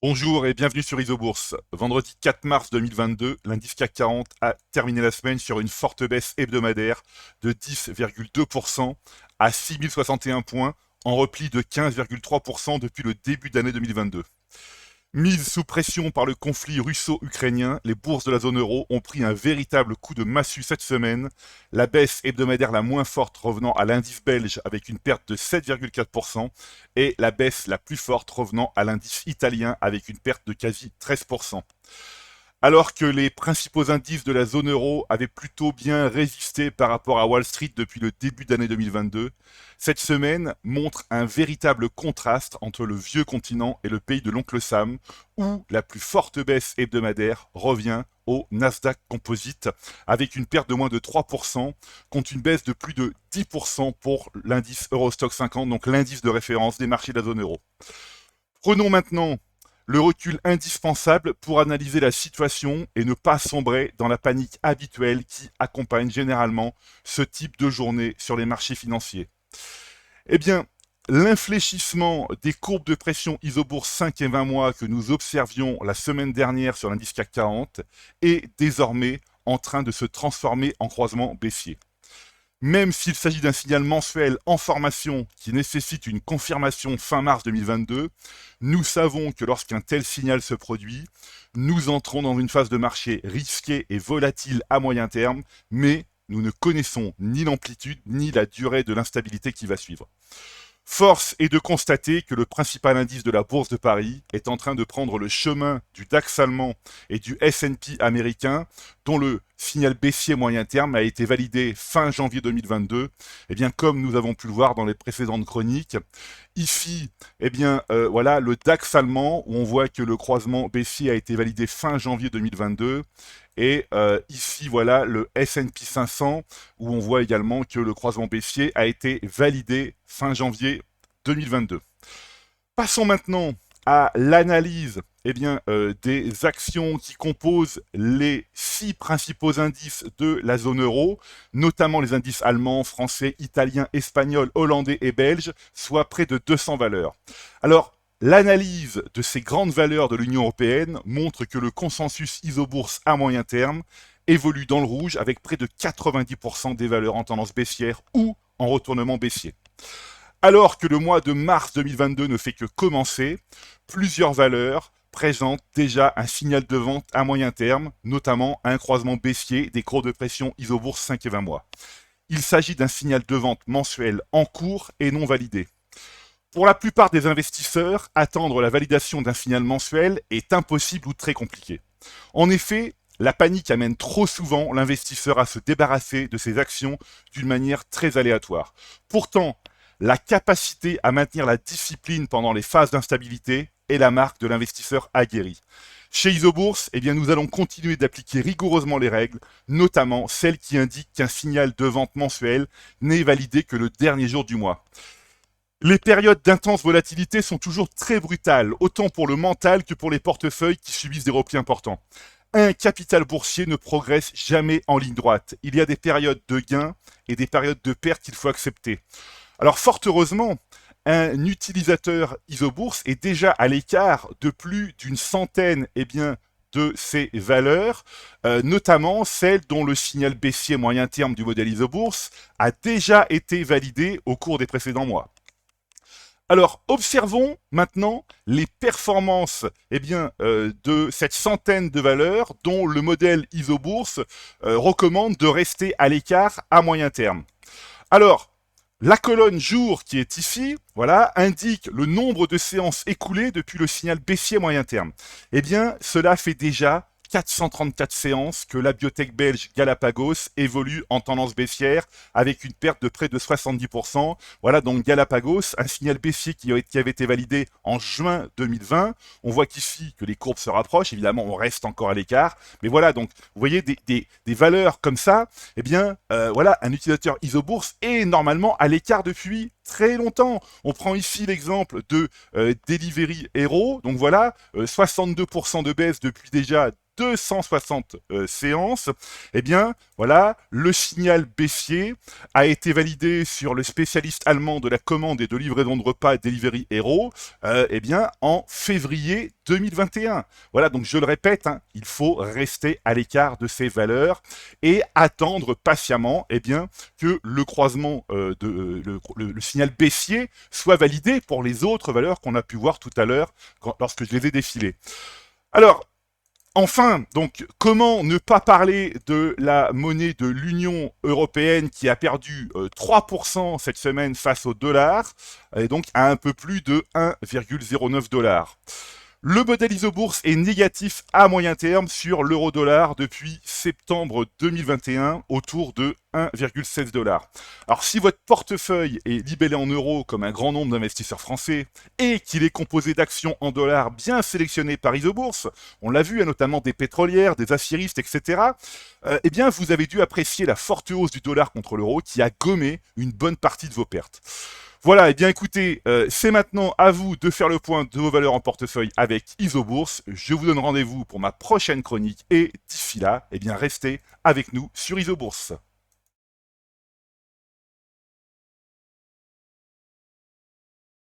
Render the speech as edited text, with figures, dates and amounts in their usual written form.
Bonjour et bienvenue sur Isobourse. Vendredi 4 mars 2022, l'indice CAC 40 a terminé la semaine sur une forte baisse hebdomadaire de 10,2% à 6061 points, en repli de 15,3% depuis le début d'année 2022. Mises sous pression par le conflit russo-ukrainien, les bourses de la zone euro ont pris un véritable coup de massue cette semaine, la baisse hebdomadaire la moins forte revenant à l'indice belge avec une perte de 7,4% et la baisse la plus forte revenant à l'indice italien avec une perte de quasi 13%. Alors que les principaux indices de la zone euro avaient plutôt bien résisté par rapport à Wall Street depuis le début d'année 2022, cette semaine montre un véritable contraste entre le vieux continent et le pays de l'oncle Sam, où la plus forte baisse hebdomadaire revient au Nasdaq Composite, avec une perte de moins de 3%, contre une baisse de plus de 10% pour l'indice Eurostock 50, donc l'indice de référence des marchés de la zone euro. Prenons maintenant le recul indispensable pour analyser la situation et ne pas sombrer dans la panique habituelle qui accompagne généralement ce type de journée sur les marchés financiers. Eh bien, l'infléchissement des courbes de pression isobourse 5 et 20 mois que nous observions la semaine dernière sur l'indice CAC 40 est désormais en train de se transformer en croisement baissier. Même s'il s'agit d'un signal mensuel en formation qui nécessite une confirmation fin mars 2022, nous savons que lorsqu'un tel signal se produit, nous entrons dans une phase de marché risquée et volatile à moyen terme, mais nous ne connaissons ni l'amplitude ni la durée de l'instabilité qui va suivre. Force est de constater que le principal indice de la Bourse de Paris est en train de prendre le chemin du DAX allemand et du S&P américain, dont le signal baissier moyen terme a été validé fin janvier 2022. Eh bien, comme nous avons pu le voir dans les précédentes chroniques, ici, voilà, le DAX allemand, où on voit que le croisement baissier a été validé fin janvier 2022. Et ici, voilà, le S&P 500, où on voit également que le croisement baissier a été validé fin janvier 2022. Passons maintenant à l'analyse des actions qui composent les 6 principaux indices de la zone euro, notamment les indices allemands, français, italiens, espagnols, hollandais et belges, soit près de 200 valeurs. Alors, l'analyse de ces grandes valeurs de l'Union européenne montre que le consensus isobourse à moyen terme évolue dans le rouge avec près de 90% des valeurs en tendance baissière ou en retournement baissier. Alors que le mois de mars 2022 ne fait que commencer, plusieurs valeurs présentent déjà un signal de vente à moyen terme, notamment un croisement baissier des cours de pression isobourse 5 et 20 mois. Il s'agit d'un signal de vente mensuel en cours et non validé. Pour la plupart des investisseurs, attendre la validation d'un signal mensuel est impossible ou très compliqué. En effet, la panique amène trop souvent l'investisseur à se débarrasser de ses actions d'une manière très aléatoire. Pourtant, la capacité à maintenir la discipline pendant les phases d'instabilité est la marque de l'investisseur aguerri. Chez Isobourse, nous allons continuer d'appliquer rigoureusement les règles, notamment celles qui indiquent qu'un signal de vente mensuel n'est validé que le dernier jour du mois. Les périodes d'intense volatilité sont toujours très brutales, autant pour le mental que pour les portefeuilles qui subissent des replis importants. Un capital boursier ne progresse jamais en ligne droite. Il y a des périodes de gains et des périodes de pertes qu'il faut accepter. Alors fort heureusement, un utilisateur Isobourse est déjà à l'écart de plus d'une centaine de ces valeurs, notamment celles dont le signal baissier moyen terme du modèle Isobourse a déjà été validé au cours des précédents mois. Alors, observons maintenant les performances de cette centaine de valeurs dont le modèle Isobourse recommande de rester à l'écart à moyen terme. Alors, la colonne jour qui est ici, voilà, indique le nombre de séances écoulées depuis le signal baissier moyen terme. Cela fait déjà 434 séances que la biotech belge Galapagos évolue en tendance baissière avec une perte de près de 70%. Voilà donc Galapagos, un signal baissier qui avait été validé en juin 2020. On voit qu'ici que les courbes se rapprochent. Évidemment, on reste encore à l'écart. Mais voilà, donc vous voyez des valeurs comme ça. Voilà, un utilisateur Isobourse est normalement à l'écart depuis très longtemps. On prend ici l'exemple de Delivery Hero. Donc voilà, 62% de baisse depuis déjà 260 séances, eh bien, voilà, le signal baissier a été validé sur le spécialiste allemand de la commande et de livraison de repas Delivery Hero, eh bien, en février 2021. Voilà, donc je le répète, hein, il faut rester à l'écart de ces valeurs et attendre patiemment, eh bien, que le croisement le signal baissier soit validé pour les autres valeurs qu'on a pu voir tout à l'heure lorsque je les ai défilées. Alors, enfin, donc, comment ne pas parler de la monnaie de l'Union européenne qui a perdu 3% cette semaine face au dollar, et donc à un peu plus de 1,09 $. Le modèle ISO-Bourse est négatif à moyen terme sur l'euro-dollar depuis septembre 2021, autour de 1,16 $. Alors si votre portefeuille est libellé en euros comme un grand nombre d'investisseurs français et qu'il est composé d'actions en dollars bien sélectionnées par ISO-Bourse, on l'a vu, notamment des pétrolières, des affieristes, etc., eh bien vous avez dû apprécier la forte hausse du dollar contre l'euro qui a gommé une bonne partie de vos pertes. Voilà, eh bien écoutez, c'est maintenant à vous de faire le point de vos valeurs en portefeuille avec ISO-Bourse. Je vous donne rendez-vous pour ma prochaine chronique et d'ici là, eh bien restez avec nous sur ISO-Bourse.